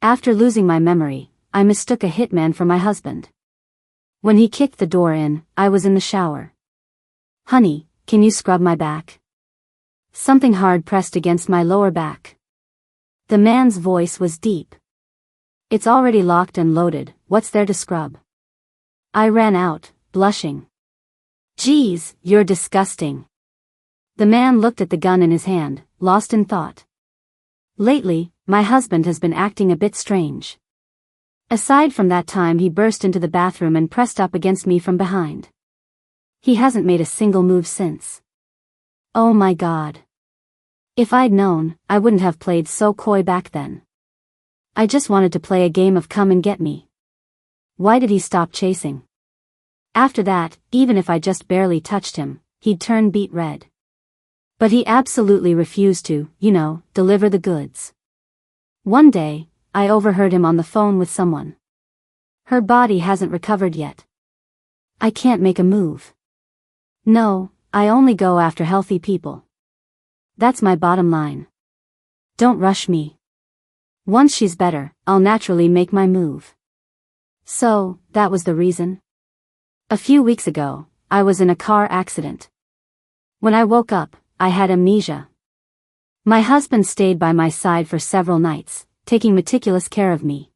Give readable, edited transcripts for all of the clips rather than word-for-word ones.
After losing my memory, I mistook a hitman for my husband. When he kicked the door in, I was in the shower. "Honey, can you scrub my back?" Something hard pressed against my lower back. The man's voice was deep. "It's already locked and loaded, what's there to scrub?" I ran out, blushing. "Geez, you're disgusting." The man looked at the gun in his hand, lost in thought. Lately, my husband has been acting a bit strange. Aside from that time he burst into the bathroom and pressed up against me from behind. He hasn't made a single move since. Oh my God. If I'd known, I wouldn't have played so coy back then. I just wanted to play a game of come and get me. Why did he stop chasing? After that, even if I just barely touched him, he'd turn beet red. But he absolutely refused to, deliver the goods. One day, I overheard him on the phone with someone. "Her body hasn't recovered yet. I can't make a move. No, I only go after healthy people. That's my bottom line. Don't rush me. Once she's better, I'll naturally make my move." So, that was the reason. A few weeks ago, I was in a car accident. When I woke up, I had amnesia. My husband stayed by my side for several nights, taking meticulous care of me.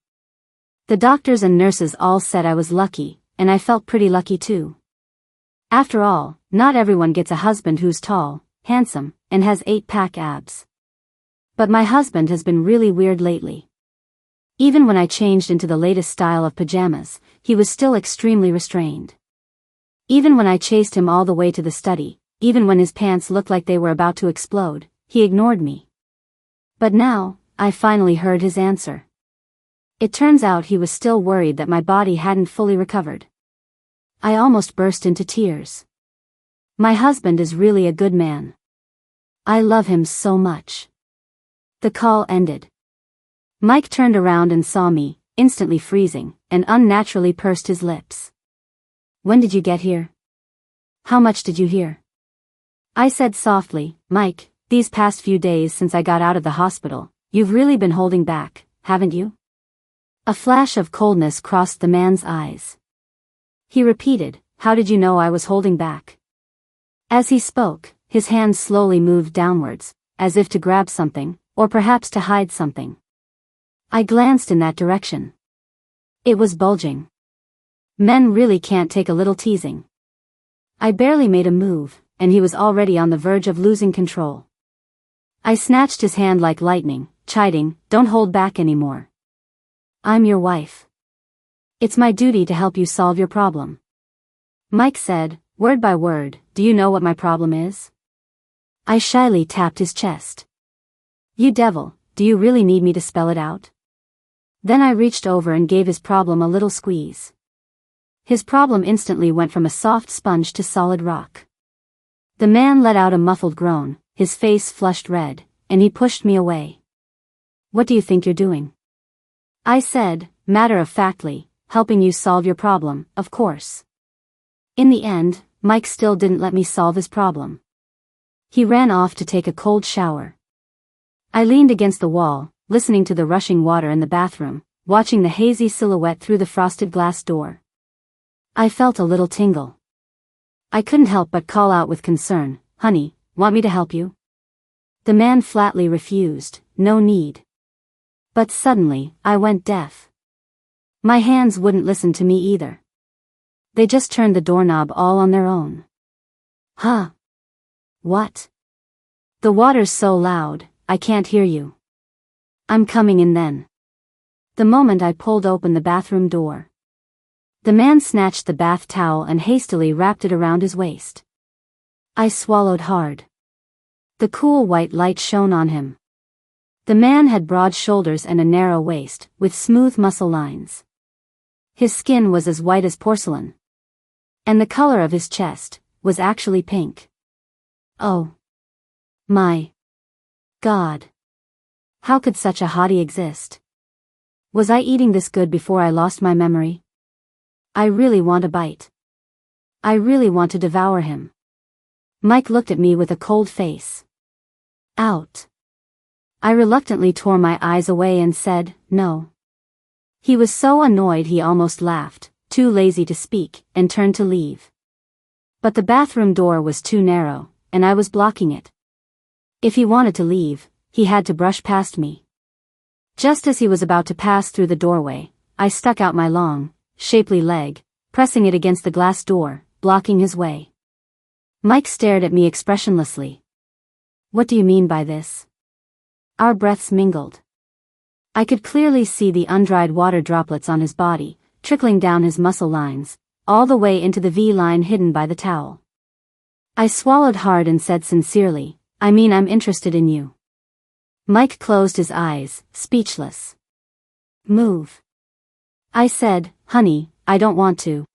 The doctors and nurses all said I was lucky, and I felt pretty lucky too. After all, not everyone gets a husband who's tall, handsome, and has 8-pack abs. But my husband has been really weird lately. Even when I changed into the latest style of pajamas, he was still extremely restrained. Even when I chased him all the way to the study, even when his pants looked like they were about to explode, he ignored me. But now, I finally heard his answer. It turns out he was still worried that my body hadn't fully recovered. I almost burst into tears. My husband is really a good man. I love him so much. The call ended. Mike turned around and saw me, instantly freezing, and unnaturally pursed his lips. "When did you get here? How much did you hear?" I said softly, "Mike, these past few days since I got out of the hospital, you've really been holding back, haven't you?" A flash of coldness crossed the man's eyes. He repeated, "How did you know I was holding back?" As he spoke, his hand slowly moved downwards, as if to grab something, or perhaps to hide something. I glanced in that direction. It was bulging. Men really can't take a little teasing. I barely made a move, and he was already on the verge of losing control. I snatched his hand like lightning, chiding, "Don't hold back anymore. I'm your wife. It's my duty to help you solve your problem." Mike said, word by word, "Do you know what my problem is?" I shyly tapped his chest. "You devil, do you really need me to spell it out?" Then I reached over and gave his problem a little squeeze. His problem instantly went from a soft sponge to solid rock. The man let out a muffled groan, his face flushed red, and he pushed me away. "What do you think you're doing?" I said, matter-of-factly, "Helping you solve your problem, of course." In the end, Mike still didn't let me solve his problem. He ran off to take a cold shower. I leaned against the wall, listening to the rushing water in the bathroom, watching the hazy silhouette through the frosted glass door. I felt a little tingle. I couldn't help but call out with concern, "Honey, want me to help you?" The man flatly refused, "No need." But suddenly, I went deaf. My hands wouldn't listen to me either. They just turned the doorknob all on their own. "Huh? What?" "The water's so loud, I can't hear you." "I'm coming in then." The moment I pulled open the bathroom door, the man snatched the bath towel and hastily wrapped it around his waist. I swallowed hard. The cool white light shone on him. The man had broad shoulders and a narrow waist, with smooth muscle lines. His skin was as white as porcelain. And the color of his chest was actually pink. Oh my God. How could such a hottie exist? Was I eating this good before I lost my memory? I really want a bite. I really want to devour him. Mike looked at me with a cold face. "Out." I reluctantly tore my eyes away and said, "No." He was so annoyed he almost laughed, too lazy to speak, and turned to leave. But the bathroom door was too narrow, and I was blocking it. If he wanted to leave, he had to brush past me. Just as he was about to pass through the doorway, I stuck out my long, shapely leg, pressing it against the glass door, blocking his way. Mike stared at me expressionlessly. What do you mean by this? Our breaths mingled. I could clearly see the undried water droplets on his body, trickling down his muscle lines, all the way into the V-line hidden by the towel. I swallowed hard and said sincerely, I mean I'm interested in you. Mike closed his eyes, speechless. Move. I said, honey, I don't want to.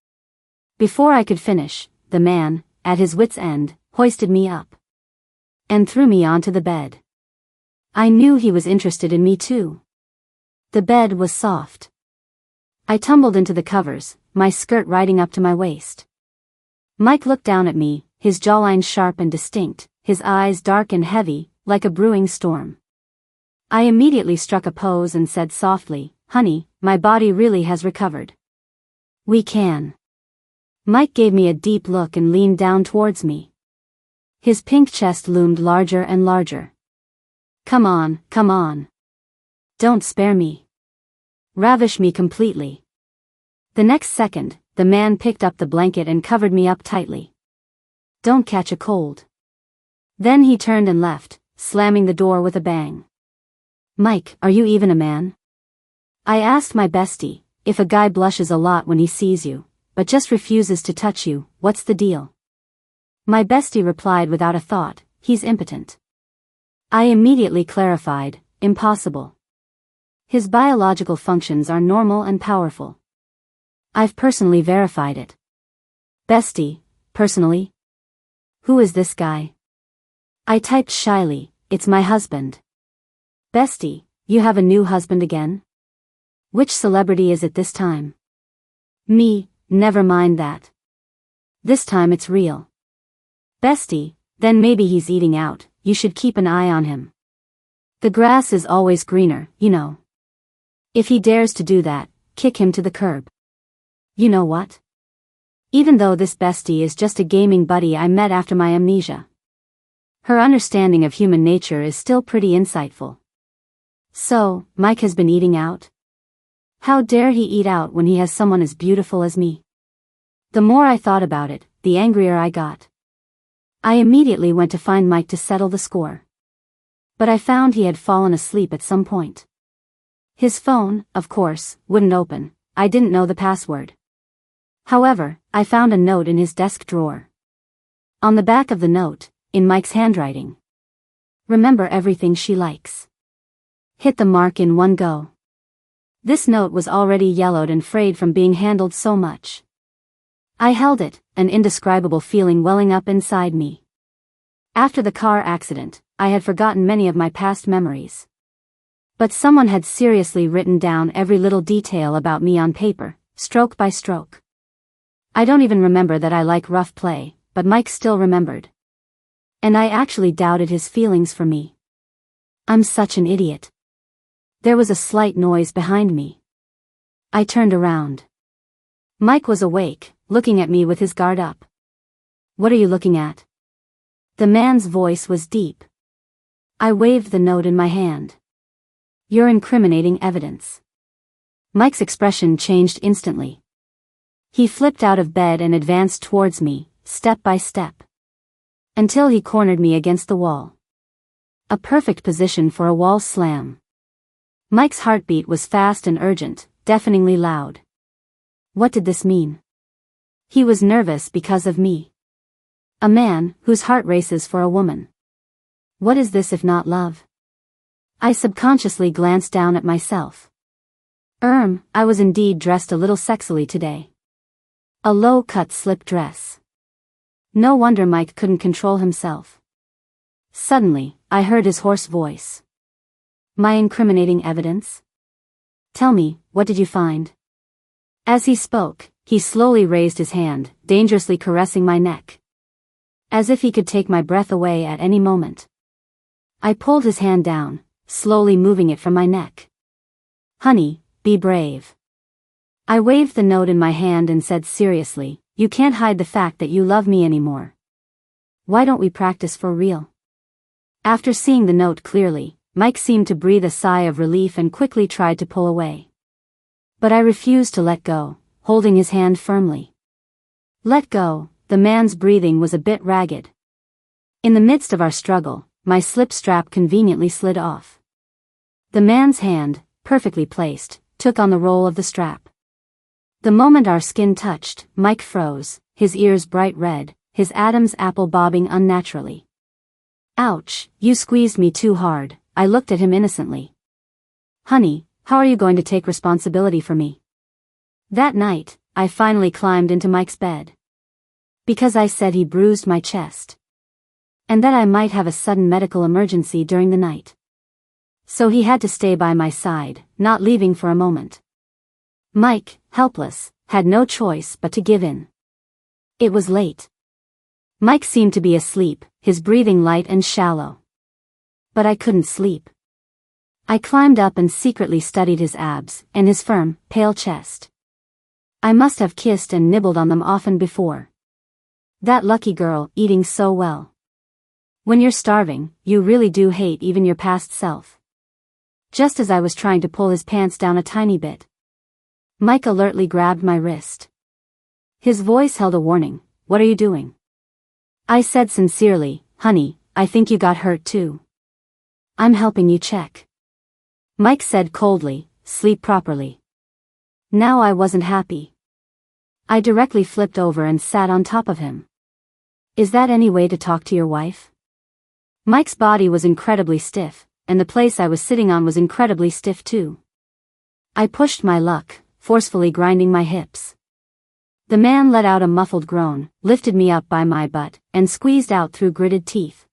Before I could finish, the man, at his wit's end, hoisted me up and threw me onto the bed. I knew he was interested in me too. The bed was soft. I tumbled into the covers, my skirt riding up to my waist. Mike looked down at me, his jawline sharp and distinct, his eyes dark and heavy, like a brewing storm. I immediately struck a pose and said softly, honey, my body really has recovered. We can. Mike gave me a deep look and leaned down towards me. His pink chest loomed larger and larger. Come on, come on. Don't spare me. Ravish me completely. The next second, the man picked up the blanket and covered me up tightly. Don't catch a cold. Then he turned and left, slamming the door with a bang. Mike, are you even a man? I asked my bestie, if a guy blushes a lot when he sees you, but just refuses to touch you, what's the deal? My bestie replied without a thought, he's impotent. I immediately clarified, impossible. His biological functions are normal and powerful. I've personally verified it. Bestie, personally? Who is this guy? I typed shyly, it's my husband. Bestie, you have a new husband again? Which celebrity is it this time? Me, never mind that. This time it's real. Bestie, then maybe he's eating out, you should keep an eye on him. The grass is always greener, you know. If he dares to do that, kick him to the curb. You know what? Even though this bestie is just a gaming buddy I met after my amnesia, her understanding of human nature is still pretty insightful. So, Mike has been eating out? How dare he eat out when he has someone as beautiful as me? The more I thought about it, the angrier I got. I immediately went to find Mike to settle the score. But I found he had fallen asleep at some point. His phone, of course, wouldn't open. I didn't know the password. However, I found a note in his desk drawer. On the back of the note, in Mike's handwriting. Remember everything she likes. Hit the mark in one go. This note was already yellowed and frayed from being handled so much. I held it, an indescribable feeling welling up inside me. After the car accident, I had forgotten many of my past memories. But someone had seriously written down every little detail about me on paper, stroke by stroke. I don't even remember that I like rough play, but Mike still remembered. And I actually doubted his feelings for me. I'm such an idiot. There was a slight noise behind me. I turned around. Mike was awake, looking at me with his guard up. What are you looking at? The man's voice was deep. I waved the note in my hand. Your incriminating evidence. Mike's expression changed instantly. He flipped out of bed and advanced towards me, step by step. Until he cornered me against the wall. A perfect position for a wall slam. Mike's heartbeat was fast and urgent, deafeningly loud. What did this mean? He was nervous because of me. A man whose heart races for a woman. What is this if not love? I subconsciously glanced down at myself. I was indeed dressed a little sexily today. A low-cut slip dress. No wonder Mike couldn't control himself. Suddenly, I heard his hoarse voice. My incriminating evidence? Tell me, what did you find? As he spoke, he slowly raised his hand, dangerously caressing my neck. As if he could take my breath away at any moment. I pulled his hand down, slowly moving it from my neck. Honey, be brave. I waved the note in my hand and said seriously, "You can't hide the fact that you love me anymore. Why don't we practice for real?" After seeing the note clearly, Mike seemed to breathe a sigh of relief and quickly tried to pull away. But I refused to let go, holding his hand firmly. "Let go." The man's breathing was a bit ragged. In the midst of our struggle, my slip strap conveniently slid off. The man's hand, perfectly placed, took on the role of the strap. The moment our skin touched, Mike froze, his ears bright red, his Adam's apple bobbing unnaturally. "Ouch, you squeezed me too hard," I looked at him innocently. "Honey, how are you going to take responsibility for me?" That night, I finally climbed into Mike's bed. Because I said he bruised my chest. And that I might have a sudden medical emergency during the night. So he had to stay by my side, not leaving for a moment. Mike, helpless, had no choice but to give in. It was late. Mike seemed to be asleep, his breathing light and shallow. But I couldn't sleep. I climbed up and secretly studied his abs, and his firm, pale chest. I must have kissed and nibbled on them often before. That lucky girl, eating so well. When you're starving, you really do hate even your past self. Just as I was trying to pull his pants down a tiny bit, Mike alertly grabbed my wrist. His voice held a warning. "What are you doing?" I said sincerely, "Honey, I think you got hurt too." "I'm helping you check." Mike said coldly, "Sleep properly." Now I wasn't happy. I directly flipped over and sat on top of him. "Is that any way to talk to your wife?" Mike's body was incredibly stiff, and the place I was sitting on was incredibly stiff too. I pushed my luck, forcefully grinding my hips. The man let out a muffled groan, lifted me up by my butt, and squeezed out through gritted teeth.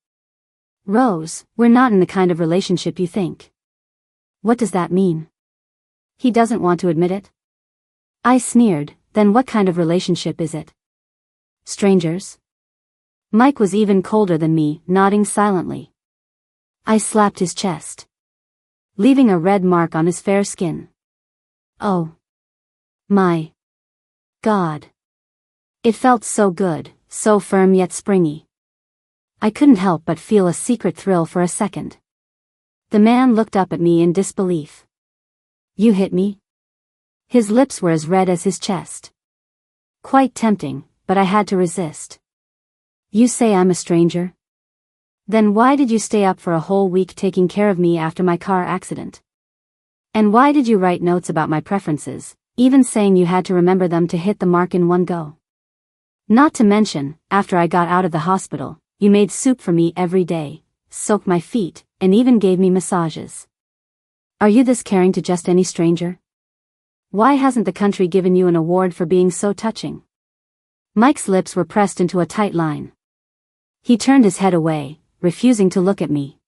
"Rose, we're not in the kind of relationship you think." "What does that mean?" "He doesn't want to admit it." I sneered. "Then what kind of relationship is it?" "Strangers?" Mike was even colder than me, nodding silently. I slapped his chest, leaving a red mark on his fair skin. Oh my God. It felt so good, so firm yet springy. I couldn't help but feel a secret thrill for a second. The man looked up at me in disbelief. "You hit me?" His lips were as red as his chest. Quite tempting, but I had to resist. "You say I'm a stranger? Then why did you stay up for a whole week taking care of me after my car accident? And why did you write notes about my preferences, even saying you had to remember them to hit the mark in one go? Not to mention, after I got out of the hospital, you made soup for me every day, soaked my feet, and even gave me massages. Are you this caring to just any stranger? Why hasn't the country given you an award for being so touching?" Mike's lips were pressed into a tight line. He turned his head away, refusing to look at me.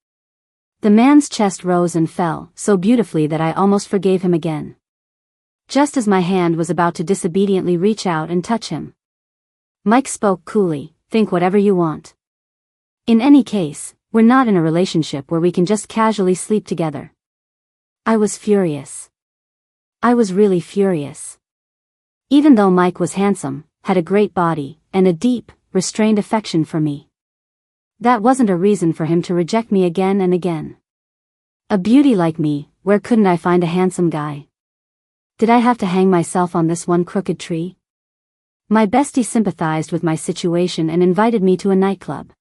The man's chest rose and fell so beautifully that I almost forgave him again. Just as my hand was about to disobediently reach out and touch him, Mike spoke coolly, "Think whatever you want. In any case, we're not in a relationship where we can just casually sleep together." I was furious. I was really furious. Even though Mike was handsome, had a great body, and a deep, restrained affection for me, that wasn't a reason for him to reject me again and again. A beauty like me, where couldn't I find a handsome guy? Did I have to hang myself on this one crooked tree? My bestie sympathized with my situation and invited me to a nightclub.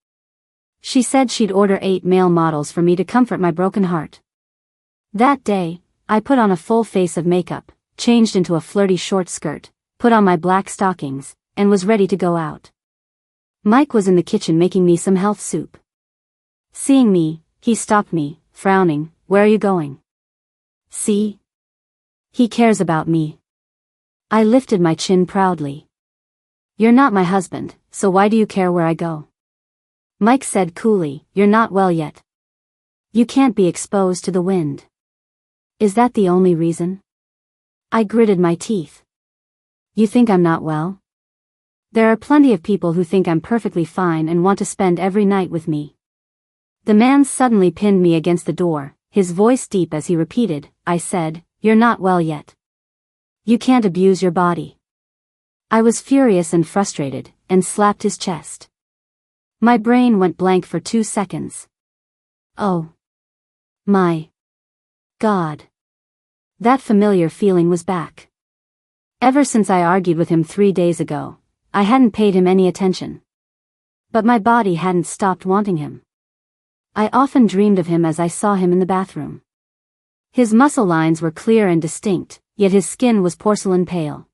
She said she'd order 8 male models for me to comfort my broken heart. That day, I put on a full face of makeup, changed into a flirty short skirt, put on my black stockings, and was ready to go out. Mike was in the kitchen making me some health soup. Seeing me, he stopped me, frowning. "Where are you going?" "See? He cares about me." I lifted my chin proudly. "You're not my husband, so why do you care where I go?" Mike said coolly, "You're not well yet. You can't be exposed to the wind." "Is that the only reason?" I gritted my teeth. "You think I'm not well? There are plenty of people who think I'm perfectly fine and want to spend every night with me." The man suddenly pinned me against the door, his voice deep as he repeated, "I said, you're not well yet. You can't abuse your body. I was furious and frustrated, and slapped his chest. My brain went blank for 2 seconds. Oh. My God. That familiar feeling was back. Ever since I argued with him 3 days ago, I hadn't paid him any attention. But my body hadn't stopped wanting him. I often dreamed of him as I saw him in the bathroom. His muscle lines were clear and distinct, yet his skin was porcelain pale.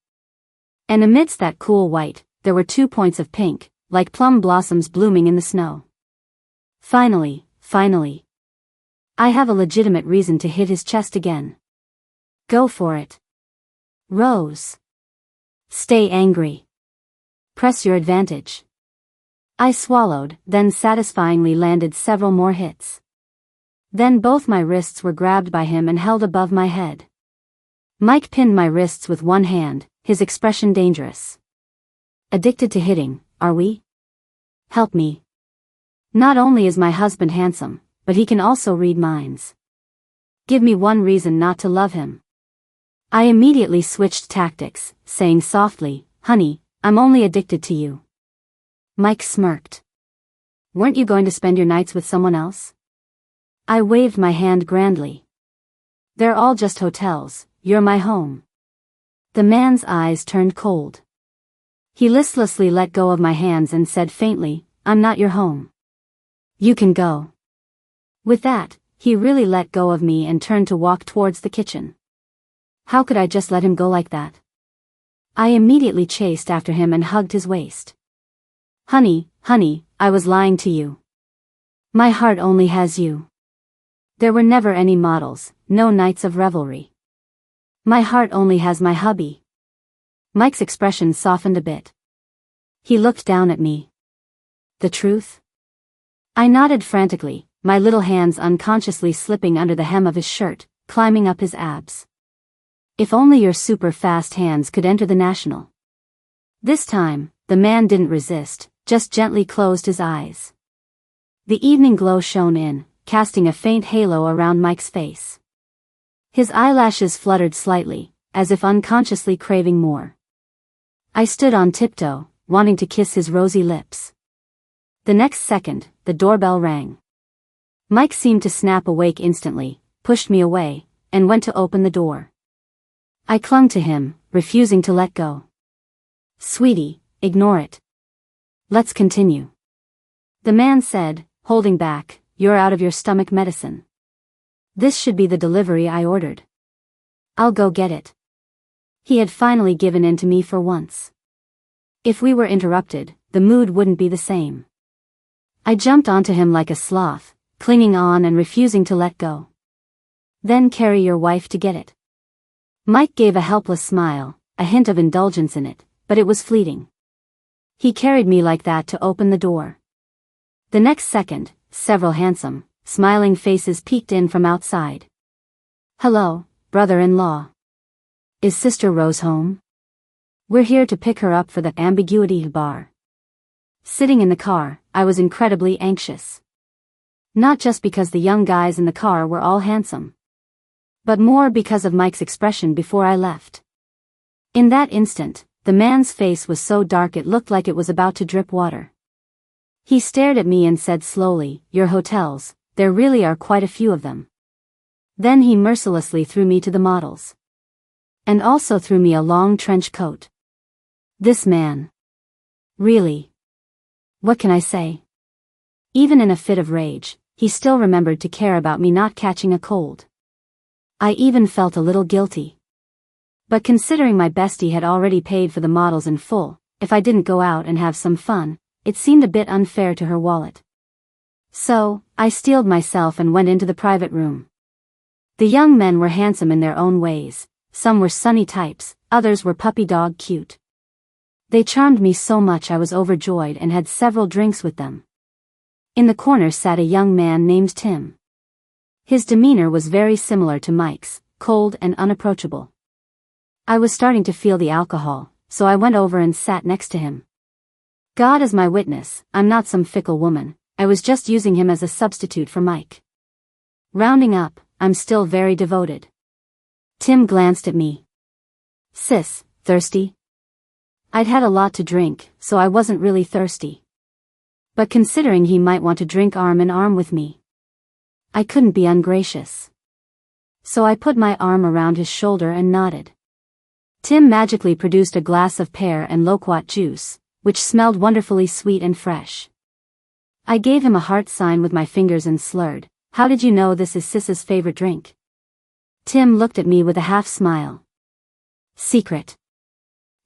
And amidst that cool white, there were 2 points of pink, like plum blossoms blooming in the snow. Finally. I have a legitimate reason to hit his chest again. Go for it. Rose. Stay angry. Press your advantage. I swallowed, then satisfyingly landed several more hits. Then both my wrists were grabbed by him and held above my head. Mike pinned my wrists with one hand, his expression dangerous. Addicted to hitting, are we? Help me. Not only is my husband handsome, but he can also read minds. Give me one reason not to love him. I immediately switched tactics, saying softly, "Honey, I'm only addicted to you." Mike smirked. Weren't you going to spend your nights with someone else? I waved my hand grandly. They're all just hotels, you're my home. The man's eyes turned cold. He listlessly let go of my hands and said faintly, "I'm not your home. You can go." With that, he really let go of me and turned to walk towards the kitchen. How could I just let him go like that? I immediately chased after him and hugged his waist. Honey, I was lying to you. My heart only has you. There were never any models, no nights of revelry. My heart only has my hubby. Mike's expression softened a bit. He looked down at me. The truth? I nodded frantically, my little hands unconsciously slipping under the hem of his shirt, climbing up his abs. If only your super fast hands could enter the national. This time, the man didn't resist, just gently closed his eyes. The evening glow shone in, casting a faint halo around Mike's face. His eyelashes fluttered slightly, as if unconsciously craving more. I stood on tiptoe, wanting to kiss his rosy lips. The next second, the doorbell rang. Mike seemed to snap awake instantly, pushed me away, and went to open the door. I clung to him, refusing to let go. Sweetie, ignore it. Let's continue. The man said, holding back, "You're out of your stomach medicine. This should be the delivery I ordered. I'll go get it." He had finally given in to me for once. If we were interrupted, the mood wouldn't be the same. I jumped onto him like a sloth, clinging on and refusing to let go. Then carry your wife to get it. Mike gave a helpless smile, a hint of indulgence in it, but it was fleeting. He carried me like that to open the door. The next second, several handsome, smiling faces peeked in from outside. "Hello, brother-in-law. Is Sister Rose home? We're here to pick her up for the ambiguity bar." Sitting in the car, I was incredibly anxious. Not just because the young guys in the car were all handsome, but more because of Mike's expression before I left. In that instant, the man's face was so dark it looked like it was about to drip water. He stared at me and said slowly, "Your hotels, there really are quite a few of them." Then he mercilessly threw me to the models. And also threw me a long trench coat. This man. Really. What can I say? Even in a fit of rage, he still remembered to care about me not catching a cold. I even felt a little guilty. But considering my bestie had already paid for the models in full, if I didn't go out and have some fun, it seemed a bit unfair to her wallet. So, I steeled myself and went into the private room. The young men were handsome in their own ways, some were sunny types, others were puppy dog cute. They charmed me so much I was overjoyed and had several drinks with them. In the corner sat a young man named Tim. His demeanor was very similar to Mike's, cold and unapproachable. I was starting to feel the alcohol, so I went over and sat next to him. God is my witness, I'm not some fickle woman, I was just using him as a substitute for Mike. Rounding up, I'm still very devoted. Tim glanced at me. Sis, thirsty? I'd had a lot to drink, so I wasn't really thirsty. But considering he might want to drink arm in arm with me, I couldn't be ungracious. So I put my arm around his shoulder and nodded. Tim magically produced a glass of pear and loquat juice, which smelled wonderfully sweet and fresh. I gave him a heart sign with my fingers and slurred, "How did you know this is Sis's favorite drink?" Tim looked at me with a half smile. Secret.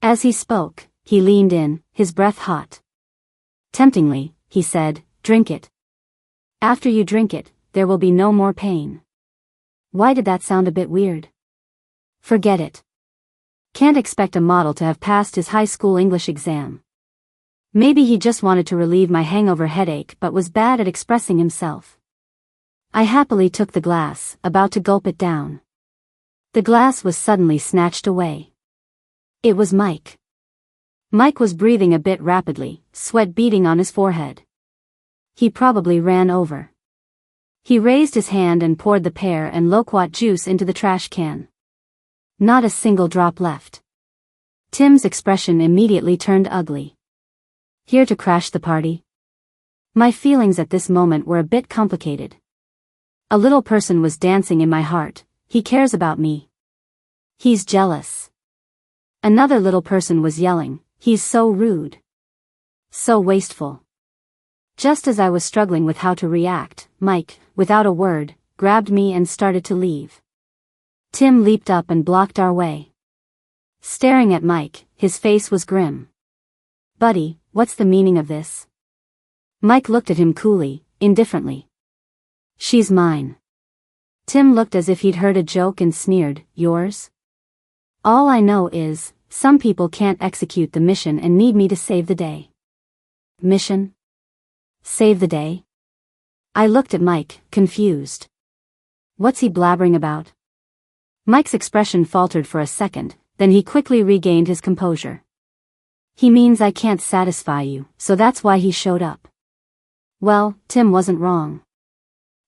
As he spoke, he leaned in, his breath hot. Temptingly, he said, "Drink it. After you drink it, there will be no more pain." Why did that sound a bit weird? Forget it. Can't expect a model to have passed his high school English exam. Maybe he just wanted to relieve my hangover headache but was bad at expressing himself. I happily took the glass, about to gulp it down. The glass was suddenly snatched away. It was Mike. Mike was breathing a bit rapidly, sweat beading on his forehead. He probably ran over. He raised his hand and poured the pear and loquat juice into the trash can. Not a single drop left. Tim's expression immediately turned ugly. Here to crash the party? My feelings at this moment were a bit complicated. A little person was dancing in my heart. He cares about me. He's jealous. Another little person was yelling, "He's so rude. So wasteful." Just as I was struggling with how to react, Mike, without a word, grabbed me and started to leave. Tim leaped up and blocked our way. Staring at Mike, his face was grim. "Buddy, what's the meaning of this?" Mike looked at him coolly, indifferently. "She's mine." Tim looked as if he'd heard a joke and sneered, "Yours?" "All I know is, some people can't execute the mission and need me to save the day." Mission? Save the day? I looked at Mike, confused. What's he blabbering about? Mike's expression faltered for a second, then he quickly regained his composure. "He means I can't satisfy you, so that's why he showed up." Well, Tim wasn't wrong.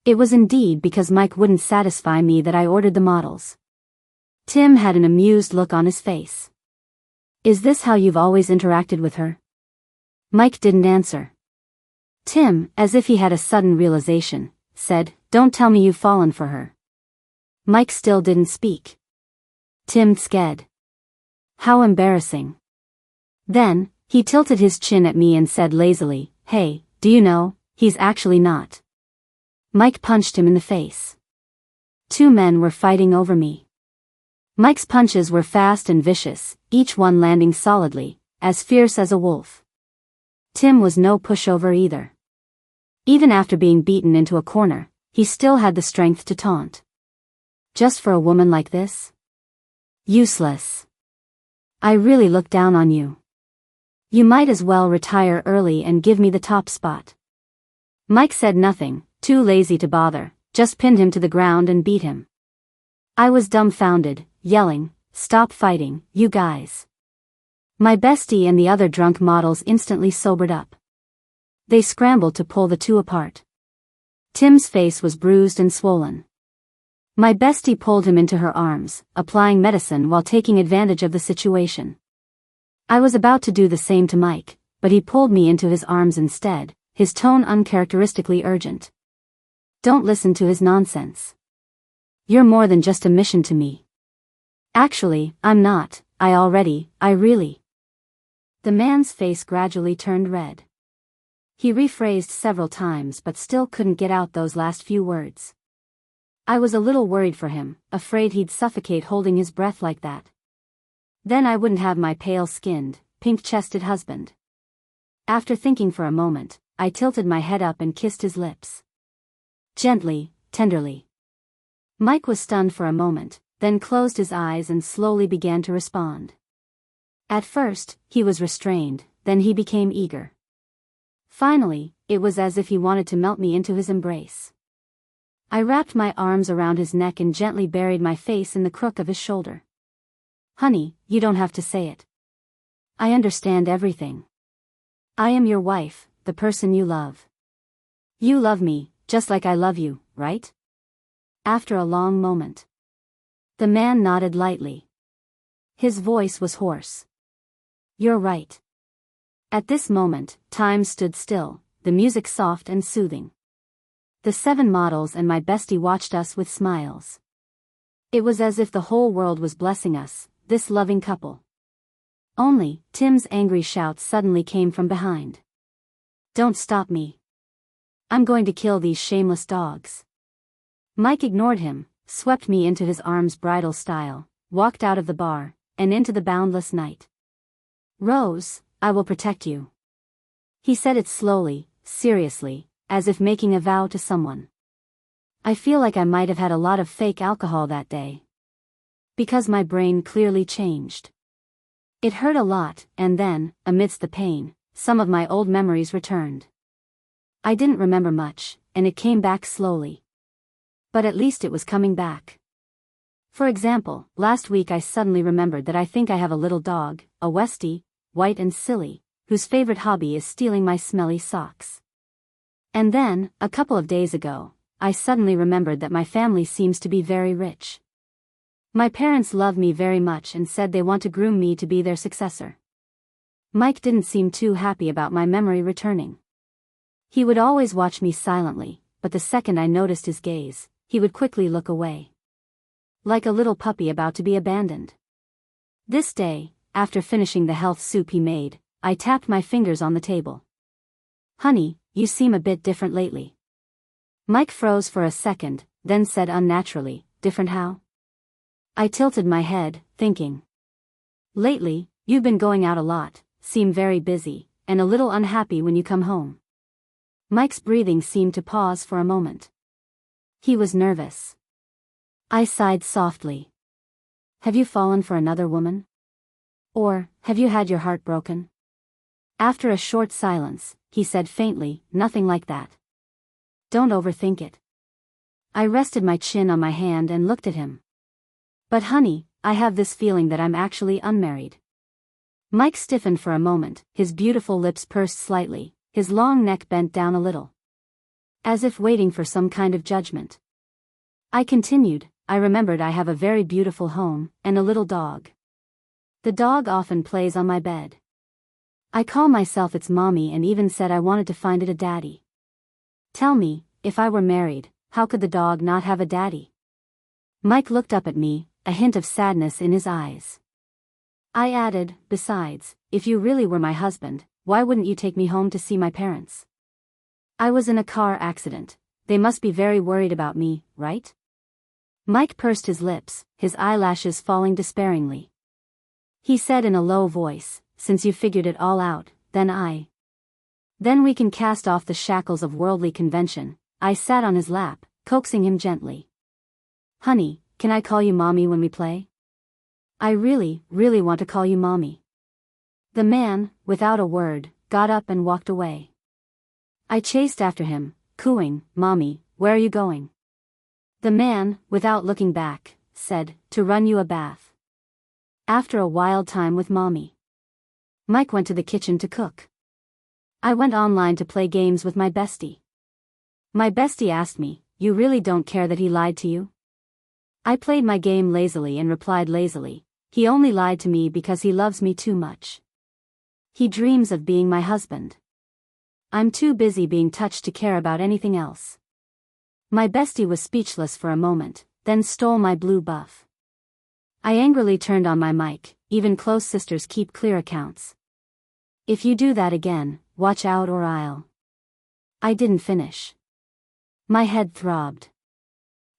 It was indeed because Mike wouldn't satisfy me that I ordered the models. Tim had an amused look on his face. "Is this how you've always interacted with her?" Mike didn't answer. Tim, as if he had a sudden realization, said, "Don't tell me you've fallen for her." Mike still didn't speak. Tim sked. How embarrassing. Then, he tilted his chin at me and said lazily, "Hey, do you know, he's actually not." Mike punched him in the face. Two men were fighting over me. Mike's punches were fast and vicious, each one landing solidly, as fierce as a wolf. Tim was no pushover either. Even after being beaten into a corner, he still had the strength to taunt. Just for a woman like this? Useless. I really look down on you. You might as well retire early and give me the top spot. Mike said nothing, too lazy to bother, just pinned him to the ground and beat him. I was dumbfounded, yelling, "Stop fighting, you guys." My bestie and the other drunk models instantly sobered up. They scrambled to pull the two apart. Tim's face was bruised and swollen. My bestie pulled him into her arms, applying medicine while taking advantage of the situation. I was about to do the same to Mike, but he pulled me into his arms instead, his tone uncharacteristically urgent. "Don't listen to his nonsense. You're more than just a mission to me." "Actually, I'm not, I really." The man's face gradually turned red. He rephrased several times but still couldn't get out those last few words. I was a little worried for him, afraid he'd suffocate holding his breath like that. Then I wouldn't have my pale-skinned, pink-chested husband. After thinking for a moment, I tilted my head up and kissed his lips. Gently, tenderly. Mike was stunned for a moment, then closed his eyes and slowly began to respond. At first, he was restrained, then he became eager. Finally, it was as if he wanted to melt me into his embrace. I wrapped my arms around his neck and gently buried my face in the crook of his shoulder. "Honey, you don't have to say it. I understand everything. I am your wife, the person you love. You love me, just like I love you, right?" After a long moment, the man nodded lightly. His voice was hoarse. You're right. At this moment, time stood still, the music soft and soothing. The 7 models and my bestie watched us with smiles. It was as if the whole world was blessing us, this loving couple. Only, Tim's angry shouts suddenly came from behind. Don't stop me. I'm going to kill these shameless dogs. Mike ignored him, swept me into his arms bridal style, walked out of the bar, and into the boundless night. Rose, I will protect you. He said it slowly, seriously, as if making a vow to someone. I feel like I might have had a lot of fake alcohol that day. Because my brain clearly changed. It hurt a lot, and then, amidst the pain, some of my old memories returned. I didn't remember much, and it came back slowly. But at least it was coming back. For example, last week I suddenly remembered that I think I have a little dog, a Westie, white and silly, whose favorite hobby is stealing my smelly socks. And then, a couple of days ago, I suddenly remembered that my family seems to be very rich. My parents love me very much and said they want to groom me to be their successor. Mike didn't seem too happy about my memory returning. He would always watch me silently, but the second I noticed his gaze, he would quickly look away. Like a little puppy about to be abandoned. This day, after finishing the health soup he made, I tapped my fingers on the table. Honey, you seem a bit different lately. Mike froze for a second, then said unnaturally, different how? I tilted my head, thinking. Lately, you've been going out a lot, seem very busy, and a little unhappy when you come home. Mike's breathing seemed to pause for a moment. He was nervous. I sighed softly. Have you fallen for another woman? Or, have you had your heart broken? After a short silence, he said faintly, nothing like that. Don't overthink it. I rested my chin on my hand and looked at him. But honey, I have this feeling that I'm actually unmarried. Mike stiffened for a moment, his beautiful lips pursed slightly, his long neck bent down a little. As if waiting for some kind of judgment. I continued, I remembered I have a very beautiful home, and a little dog. The dog often plays on my bed. I call myself its mommy and even said I wanted to find it a daddy. Tell me, if I were married, how could the dog not have a daddy? Mike looked up at me, a hint of sadness in his eyes. I added, besides, if you really were my husband, why wouldn't you take me home to see my parents? I was in a car accident, they must be very worried about me, right? Mike pursed his lips, his eyelashes falling despairingly. He said in a low voice, since you figured it all out, then we can cast off the shackles of worldly convention. I sat on his lap, coaxing him gently. Honey, can I call you mommy when we play? I really, really want to call you mommy. The man, without a word, got up and walked away. I chased after him, cooing, Mommy, where are you going? The man, without looking back, said, to run you a bath. After a wild time with Mommy. Mike went to the kitchen to cook. I went online to play games with my bestie. My bestie asked me, you really don't care that he lied to you? I played my game lazily and replied lazily, he only lied to me because he loves me too much. He dreams of being my husband. I'm too busy being touched to care about anything else. My bestie was speechless for a moment, then stole my blue buff. I angrily turned on my mic, even close sisters keep clear accounts. If you do that again, watch out or I'll. I didn't finish. My head throbbed.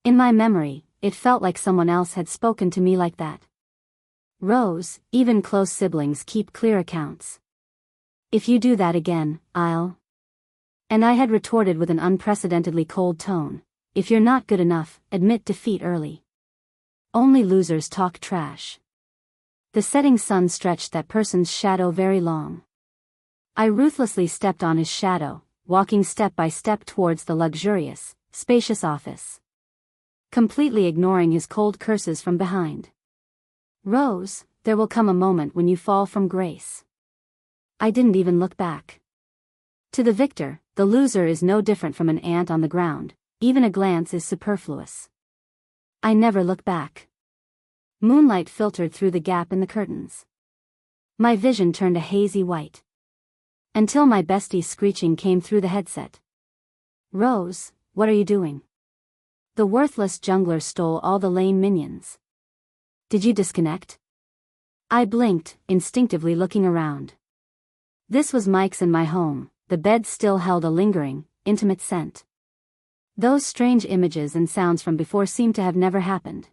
In my memory, it felt like someone else had spoken to me like that. Rose, even close siblings keep clear accounts. If you do that again, I'll. And I had retorted with an unprecedentedly cold tone, if you're not good enough, admit defeat early. Only losers talk trash. The setting sun stretched that person's shadow very long. I ruthlessly stepped on his shadow, walking step by step towards the luxurious, spacious office. Completely ignoring his cold curses from behind. Rose, there will come a moment when you fall from grace. I didn't even look back. To the victor, the loser is no different from an ant on the ground, even a glance is superfluous. I never look back. Moonlight filtered through the gap in the curtains. My vision turned a hazy white. Until my bestie's screeching came through the headset. "Rose, what are you doing? The worthless jungler stole all the lane minions. Did you disconnect?" I blinked, instinctively looking around. This was Mike's and my home. The bed still held a lingering, intimate scent. Those strange images and sounds from before seemed to have never happened.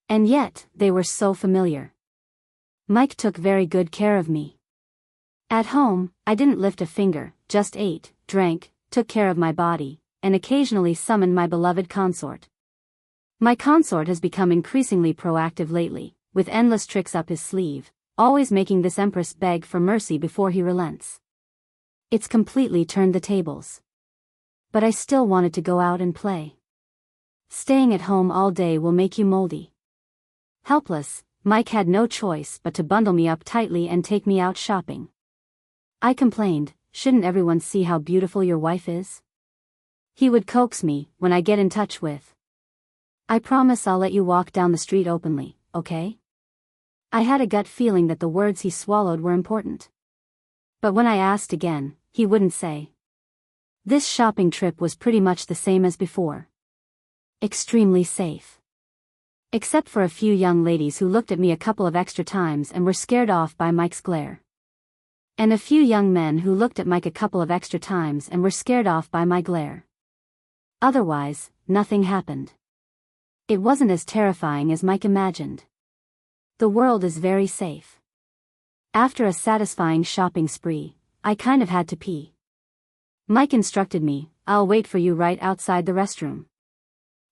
And yet, they were so familiar. Mike took very good care of me. At home, I didn't lift a finger, just ate, drank, took care of my body, and occasionally summoned my beloved consort. My consort has become increasingly proactive lately, with endless tricks up his sleeve, always making this empress beg for mercy before he relents. It's completely turned the tables. But I still wanted to go out and play. Staying at home all day will make you moldy. Helpless, Mike had no choice but to bundle me up tightly and take me out shopping. I complained, "Shouldn't everyone see how beautiful your wife is?" He would coax me, "When I get in touch with. I promise I'll let you walk down the street openly, okay?" I had a gut feeling that the words he swallowed were important. But when I asked again, he wouldn't say. This shopping trip was pretty much the same as before. Extremely safe. Except for a few young ladies who looked at me a couple of extra times and were scared off by Mike's glare. And a few young men who looked at Mike a couple of extra times and were scared off by my glare. Otherwise, nothing happened. It wasn't as terrifying as Mike imagined. The world is very safe. After a satisfying shopping spree, I kind of had to pee. Mike instructed me, "I'll wait for you right outside the restroom."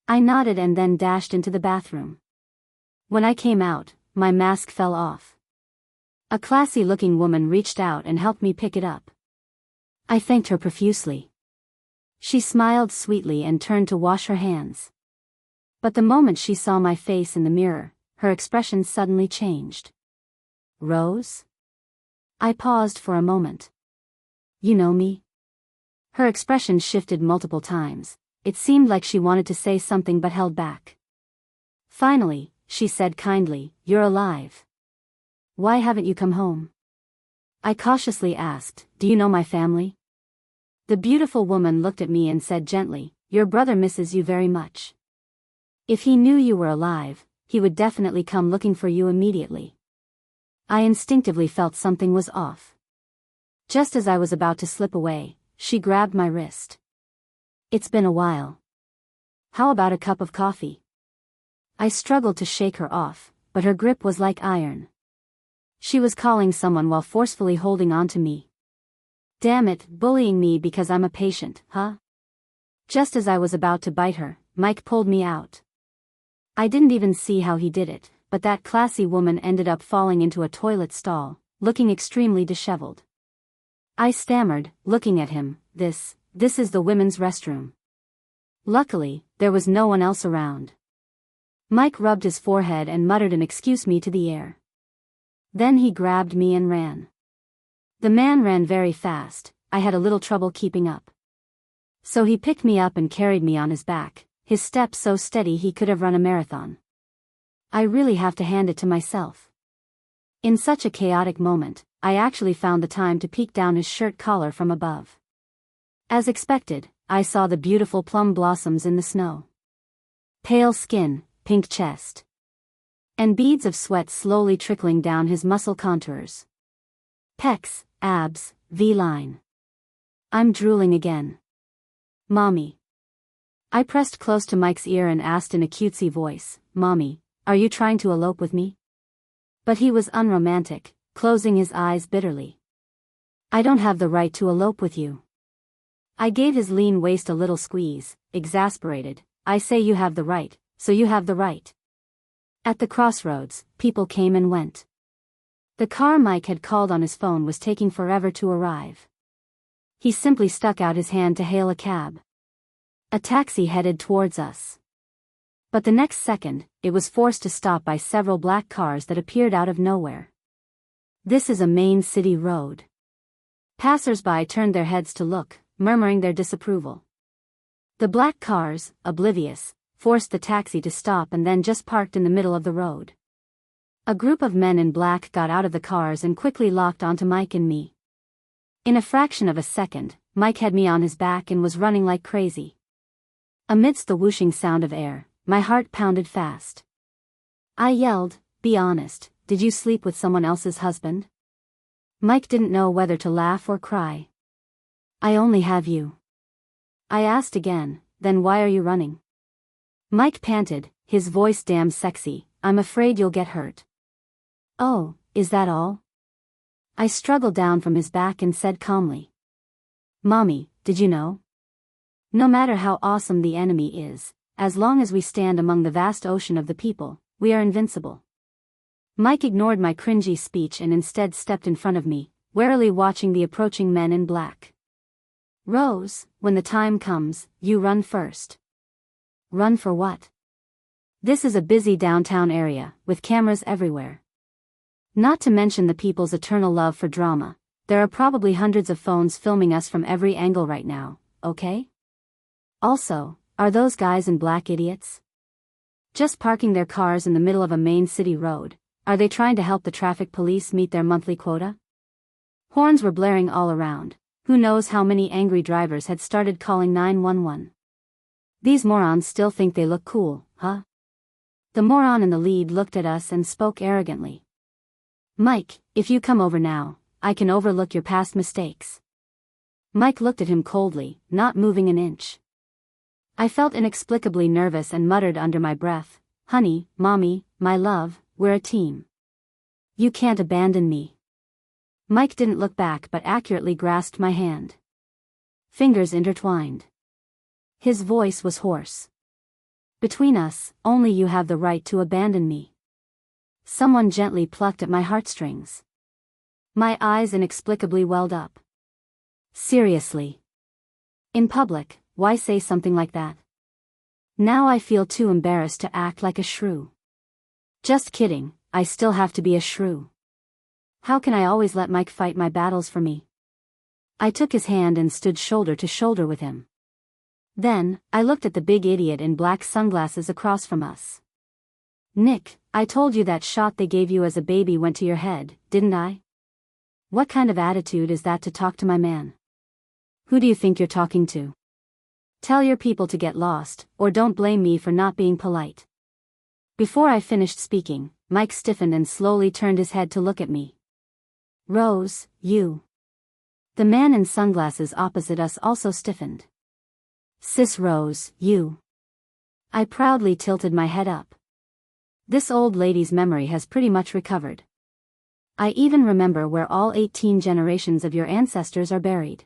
I nodded and then dashed into the bathroom. When I came out, my mask fell off. A classy-looking woman reached out and helped me pick it up. I thanked her profusely. She smiled sweetly and turned to wash her hands. But the moment she saw my face in the mirror, her expression suddenly changed. "Rose?" I paused for a moment. "You know me?" Her expression shifted multiple times. It seemed like she wanted to say something but held back. Finally, she said kindly, "You're alive. Why haven't you come home?" I cautiously asked, "Do you know my family?" The beautiful woman looked at me and said gently, "Your brother misses you very much. If he knew you were alive, he would definitely come looking for you immediately." I instinctively felt something was off. Just as I was about to slip away, she grabbed my wrist. "It's been a while. How about a cup of coffee?" I struggled to shake her off, but her grip was like iron. She was calling someone while forcefully holding on to me. Damn it, bullying me because I'm a patient, huh? Just as I was about to bite her, Mike pulled me out. I didn't even see how he did it, but that classy woman ended up falling into a toilet stall, looking extremely disheveled. I stammered, looking at him, This is the women's restroom." Luckily, there was no one else around. Mike rubbed his forehead and muttered an "excuse me" to the air. Then he grabbed me and ran. The man ran very fast, I had a little trouble keeping up. So he picked me up and carried me on his back, his step so steady he could have run a marathon. I really have to hand it to myself. In such a chaotic moment, I actually found the time to peek down his shirt collar from above. As expected, I saw the beautiful plum blossoms in the snow. Pale skin, pink chest. And beads of sweat slowly trickling down his muscle contours. Pecs, abs, V-line. I'm drooling again. "Mommy." I pressed close to Mike's ear and asked in a cutesy voice, "Mommy, are you trying to elope with me?" But he was unromantic, closing his eyes bitterly. "I don't have the right to elope with you." I gave his lean waist a little squeeze, exasperated. "I say you have the right, so you have the right." At the crossroads, people came and went. The car Mike had called on his phone was taking forever to arrive. He simply stuck out his hand to hail a cab. A taxi headed towards us. But the next second, it was forced to stop by several black cars that appeared out of nowhere. This is a main city road. Passers-by turned their heads to look, murmuring their disapproval. The black cars, oblivious, forced the taxi to stop and then just parked in the middle of the road. A group of men in black got out of the cars and quickly locked onto Mike and me. In a fraction of a second, Mike had me on his back and was running like crazy. Amidst the whooshing sound of air, my heart pounded fast. I yelled, "Be honest, did you sleep with someone else's husband?" Mike didn't know whether to laugh or cry. "I only have you." I asked again, "Then why are you running?" Mike panted, his voice damn sexy, "I'm afraid you'll get hurt." "Oh, is that all?" I struggled down from his back and said calmly. "Mommy, did you know? No matter how awesome the enemy is, as long as we stand among the vast ocean of the people, we are invincible." Mike ignored my cringy speech and instead stepped in front of me, warily watching the approaching men in black. "Rose, when the time comes, you run first." "Run for what?" "This is a busy downtown area, with cameras everywhere. Not to mention the people's eternal love for drama, there are probably hundreds of phones filming us from every angle right now, okay? Also, are those guys in black idiots? Just parking their cars in the middle of a main city road, are they trying to help the traffic police meet their monthly quota?" Horns were blaring all around, who knows how many angry drivers had started calling 911. These morons still think they look cool, huh? The moron in the lead looked at us and spoke arrogantly. "Mike, if you come over now, I can overlook your past mistakes." Mike looked at him coldly, not moving an inch. I felt inexplicably nervous and muttered under my breath, "Honey, Mommy, my love, we're a team. You can't abandon me." Mike didn't look back but accurately grasped my hand. Fingers intertwined. His voice was hoarse. "Between us, only you have the right to abandon me." Someone gently plucked at my heartstrings. My eyes inexplicably welled up. Seriously? In public, why say something like that? Now I feel too embarrassed to act like a shrew. Just kidding, I still have to be a shrew. How can I always let Mike fight my battles for me? I took his hand and stood shoulder to shoulder with him. Then, I looked at the big idiot in black sunglasses across from us. "Nick, I told you that shot they gave you as a baby went to your head, didn't I? What kind of attitude is that to talk to my man? Who do you think you're talking to? Tell your people to get lost, or don't blame me for not being polite." Before I finished speaking, Mike stiffened and slowly turned his head to look at me. "Rose, you." The man in sunglasses opposite us also stiffened. "Sis Rose, you." I proudly tilted my head up. This old lady's memory has pretty much recovered. I even remember where all 18 generations of your ancestors are buried.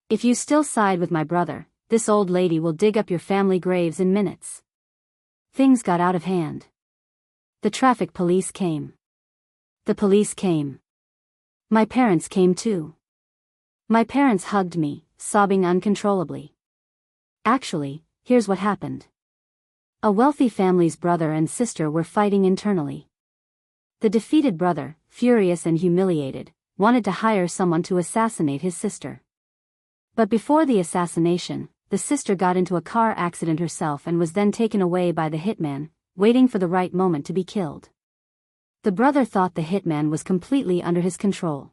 If you still side with my brother, this old lady will dig up your family graves in minutes. Things got out of hand. The traffic police came. The police came. My parents came too. My parents hugged me, sobbing uncontrollably. Actually, here's what happened. A wealthy family's brother and sister were fighting internally. The defeated brother, furious and humiliated, wanted to hire someone to assassinate his sister. But before the assassination, the sister got into a car accident herself and was then taken away by the hitman, waiting for the right moment to be killed. The brother thought the hitman was completely under his control.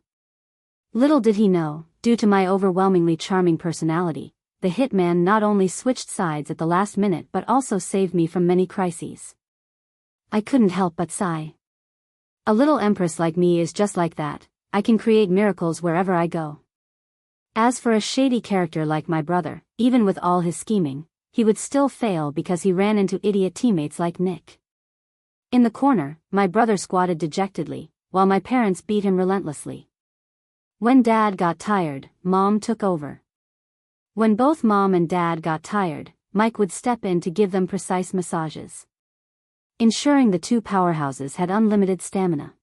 Little did he know, due to my overwhelmingly charming personality, the hitman not only switched sides at the last minute but also saved me from many crises. I couldn't help but sigh. A little empress like me is just like that, I can create miracles wherever I go. As for a shady character like my brother, even with all his scheming, he would still fail because he ran into idiot teammates like Nick. In the corner, my brother squatted dejectedly, while my parents beat him relentlessly. When Dad got tired, Mom took over. When both Mom and Dad got tired, Mike would step in to give them precise massages, ensuring the two powerhouses had unlimited stamina.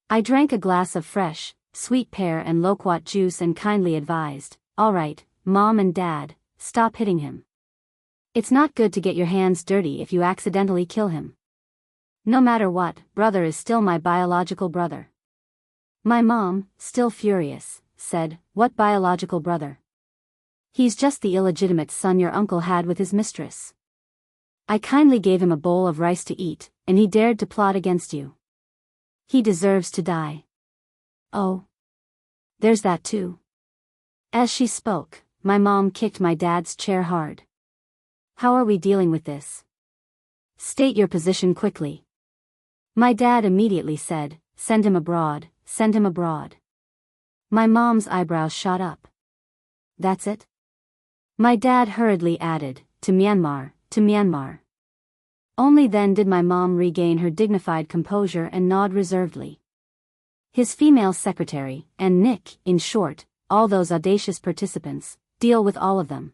I drank a glass of fresh, sweet pear and loquat juice and kindly advised, "All right, Mom and Dad, stop hitting him. It's not good to get your hands dirty if you accidentally kill him. No matter what, brother is still my biological brother." My mom, still furious, said, "What biological brother? He's just the illegitimate son your uncle had with his mistress." I kindly gave him a bowl of rice to eat, and he dared to plot against you. He deserves to die. Oh. There's that too. As she spoke, my mom kicked my dad's chair hard. How are we dealing with this? State your position quickly. My dad immediately said, send him abroad, send him abroad. My mom's eyebrows shot up. That's it? My dad hurriedly added, to Myanmar, to Myanmar. Only then did my mom regain her dignified composure and nod reservedly. His female secretary, and Nick, in short, all those audacious participants, deal with all of them.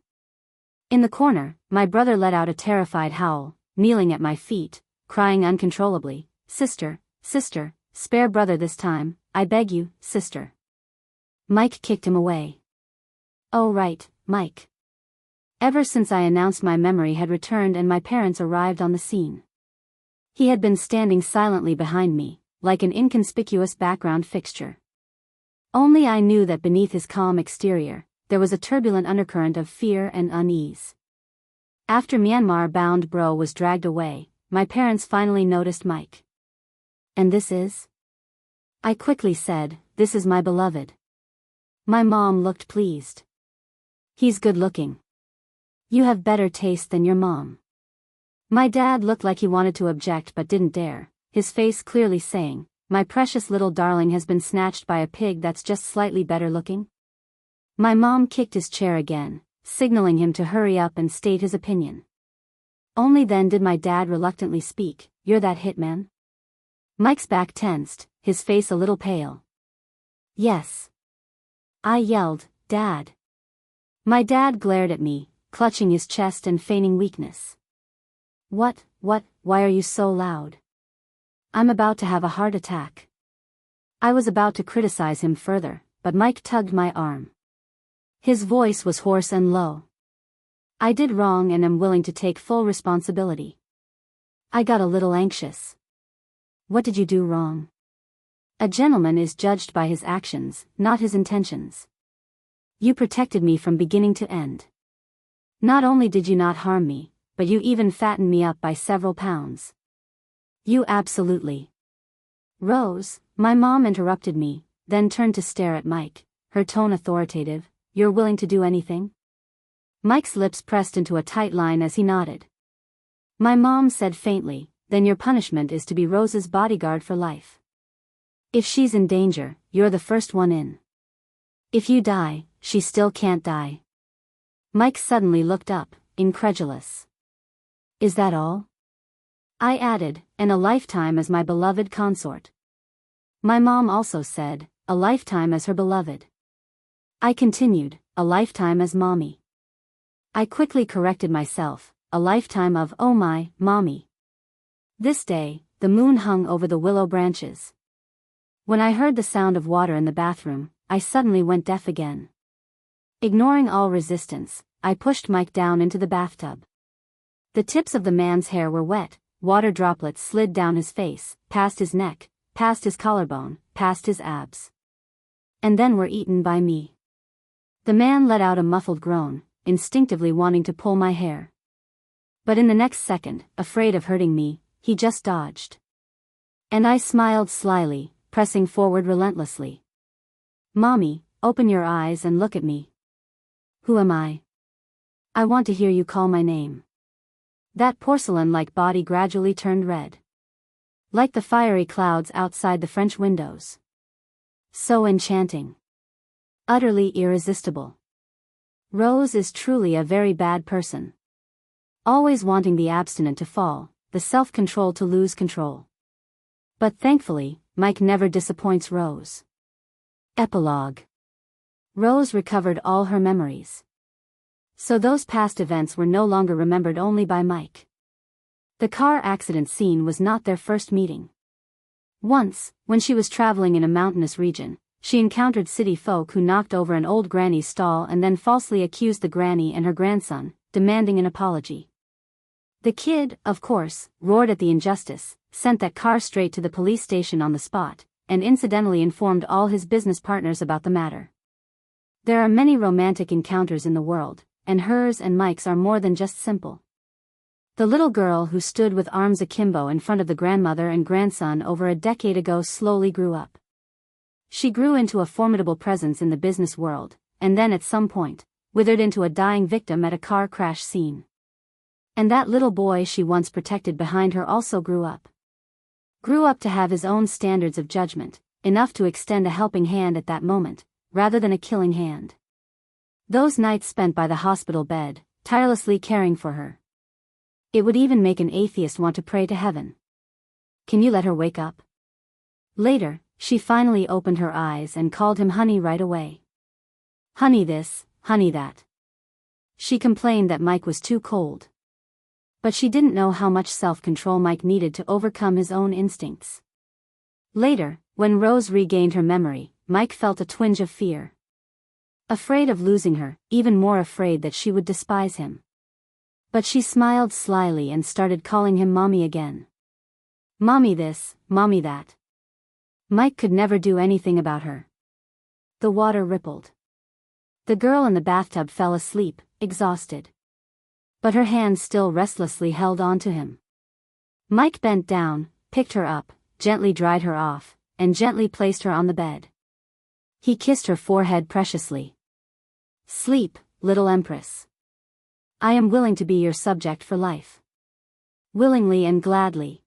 In the corner, my brother let out a terrified howl, kneeling at my feet, crying uncontrollably, Sister, sister, spare brother this time, I beg you, sister. Mike kicked him away. Oh right, Mike. Ever since I announced my memory had returned and my parents arrived on the scene. He had been standing silently behind me, like an inconspicuous background fixture. Only I knew that beneath his calm exterior, there was a turbulent undercurrent of fear and unease. After Myanmar-bound bro was dragged away, my parents finally noticed Mike. And this is? I quickly said, this is my beloved. My mom looked pleased. He's good looking. You have better taste than your mom. My dad looked like he wanted to object but didn't dare, his face clearly saying, my precious little darling has been snatched by a pig that's just slightly better looking. My mom kicked his chair again, signaling him to hurry up and state his opinion. Only then did my dad reluctantly speak, you're that hitman? Mike's back tensed, his face a little pale. Yes. I yelled, Dad. My dad glared at me, clutching his chest and feigning weakness. What, why are you so loud? I'm about to have a heart attack. I was about to criticize him further, but Mike tugged my arm. His voice was hoarse and low. I did wrong and am willing to take full responsibility. I got a little anxious. What did you do wrong? A gentleman is judged by his actions, not his intentions. You protected me from beginning to end. Not only did you not harm me, but you even fattened me up by several pounds. You absolutely. Rose, my mom interrupted me, then turned to stare at Mike, her tone authoritative, you're willing to do anything? Mike's lips pressed into a tight line as he nodded. My mom said faintly, then your punishment is to be Rose's bodyguard for life. If she's in danger, you're the first one in. If you die, she still can't die. Mike suddenly looked up, incredulous. Is that all? I added, and a lifetime as my beloved consort. My mom also said, a lifetime as her beloved. I continued, a lifetime as mommy. I quickly corrected myself, a lifetime of oh my, mommy. This day, the moon hung over the willow branches. When I heard the sound of water in the bathroom, I suddenly went deaf again. Ignoring all resistance, I pushed Mike down into the bathtub. The tips of the man's hair were wet, water droplets slid down his face, past his neck, past his collarbone, past his abs. And then were eaten by me. The man let out a muffled groan, instinctively wanting to pull my hair. But in the next second, afraid of hurting me, he just dodged. And I smiled slyly, pressing forward relentlessly. Mommy, open your eyes and look at me. Who am I? I want to hear you call my name. That porcelain-like body gradually turned red. Like the fiery clouds outside the French windows. So enchanting. Utterly irresistible. Rose is truly a very bad person. Always wanting the abstinent to fall, the self-control to lose control. But thankfully, Mike never disappoints Rose. Epilogue. Rose recovered all her memories. So those past events were no longer remembered only by Mike. The car accident scene was not their first meeting. Once, when she was traveling in a mountainous region, she encountered city folk who knocked over an old granny's stall and then falsely accused the granny and her grandson, demanding an apology. The kid, of course, roared at the injustice, sent that car straight to the police station on the spot, and incidentally informed all his business partners about the matter. There are many romantic encounters in the world, and hers and Mike's are more than just simple. The little girl who stood with arms akimbo in front of the grandmother and grandson over a decade ago slowly grew up. She grew into a formidable presence in the business world, and then at some point, withered into a dying victim at a car crash scene. And that little boy she once protected behind her also grew up. Grew up to have his own standards of judgment, enough to extend a helping hand at that moment, rather than a killing hand. Those nights spent by the hospital bed, tirelessly caring for her. It would even make an atheist want to pray to heaven. Can you let her wake up? Later, she finally opened her eyes and called him honey right away. Honey this, honey that. She complained that Mike was too cold. But she didn't know how much self-control Mike needed to overcome his own instincts. Later, when Rose regained her memory, Mike felt a twinge of fear. Afraid of losing her, even more afraid that she would despise him. But she smiled slyly and started calling him mommy again. Mommy this, mommy that. Mike could never do anything about her. The water rippled. The girl in the bathtub fell asleep, exhausted. But her hands still restlessly held on to him. Mike bent down, picked her up, gently dried her off, and gently placed her on the bed. He kissed her forehead preciously. Sleep, little empress. I am willing to be your subject for life. Willingly and gladly.